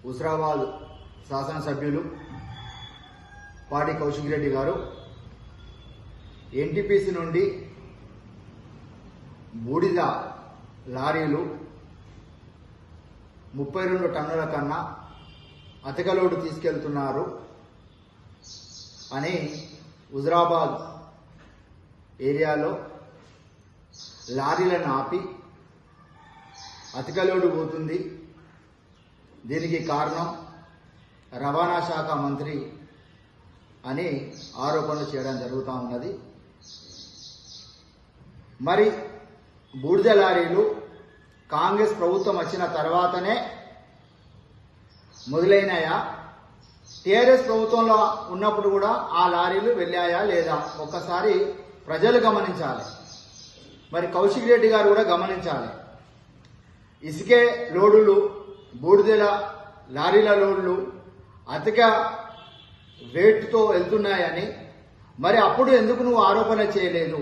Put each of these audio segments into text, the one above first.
హుజరాబాద్ శాసనసభ్యులు పాడి కౌశిక్ రెడ్డి గారు ఎన్టీపీసీ నుండి బూడిద లారీలు 32 టన్నుల కన్నా అధిక లోడు తీసుకెళ్తున్నారు అని హుజరాబాద్ ఏరియాలో లారీలను ఆపి అధిక లోడు పోతుంది. దీనికి కారణం రవాణా శాఖ మంత్రి అని ఆరోపణలు చేయడం జరుగుతూ ఉన్నది. మరి బూడిద లారీలు కాంగ్రెస్ ప్రభుత్వం వచ్చిన తర్వాతనే మొదలైనయా? టీఆర్ఎస్ ప్రభుత్వంలో ఉన్నప్పుడు కూడా ఆ లారీలు వెళ్ళాయా లేదా? ఒక్కసారి ప్రజలు గమనించాలి. మరి కౌశిక్ రెడ్డి గారు కూడా గమనించాలి. ఇసుకే లోడులు, బూడిదల లారీల లోడ్లు అధిక వెయిట్తో వెళ్తున్నాయని మరి అప్పుడు ఎందుకు నువ్వు ఆరోపణ చేయలేదు?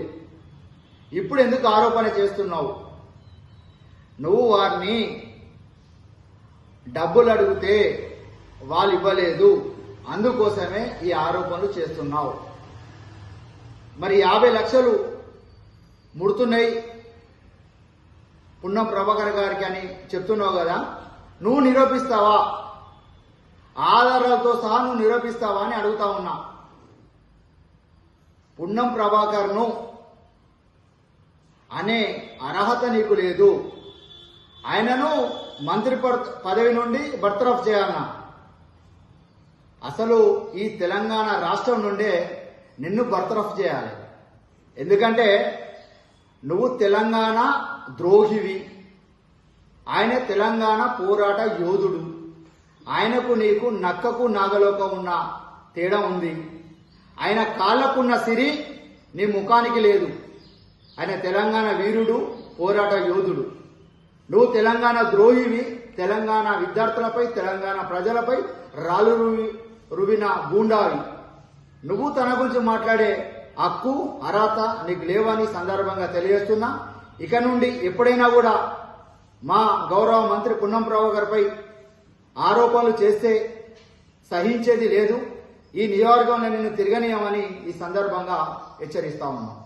ఇప్పుడు ఎందుకు ఆరోపణ చేస్తున్నావు? నువ్వు వారిని డబ్బులు అడిగితే వాళ్ళు ఇవ్వలేదు, అందుకోసమే ఈ ఆరోపణలు చేస్తున్నావు. మరి 50 లక్షలు ముడుతున్నాయి పున్నం ప్రభాకర్ గారికి అని చెప్తున్నావు కదా, నువ్వు నిరూపిస్తావా? ఆధారాలతో సహా నువ్వు నిరూపిస్తావా అని అడుగుతా ఉన్నా. పున్నం ప్రభాకర్ను అనే అర్హత నీకు లేదు. ఆయనను మంత్రి పదవి నుండి బర్తరఫ్ చేయాలన్నా. అసలు ఈ తెలంగాణ రాష్ట్రం నుండే నిన్ను బర్తరఫ్ చేయాలి. ఎందుకంటే నువ్వు తెలంగాణ ద్రోహివి, ఆయన తెలంగాణ పోరాట యోధుడు. ఆయనకు నీకు నక్కకు నాగలోకం ఉన్న తేడా ఉంది. ఆయన కాళ్లకున్న సిరి నీ ముఖానికి లేదు. ఆయన తెలంగాణ వీరుడు, పోరాట యోధుడు. నువ్వు తెలంగాణ ద్రోహివి. తెలంగాణ విద్యార్థులపై, తెలంగాణ ప్రజలపై రాళ్ళు రువిన గూండావి. నువ్వు తన గురించి మాట్లాడే హక్కు, అర్హత నీకు లేవని సందర్భంగా తెలియజేస్తున్నా. ఇక నుండి ఎప్పుడైనా కూడా మా గౌరవ మంత్రి పున్నం ప్రభాకర్పై ఆరోపణలు చేస్తే సహించేది లేదు. ఈ నియోజకవర్గంలో నిన్ను తిరగనీయమని ఈ సందర్భంగా హెచ్చరిస్తా ఉన్నాం.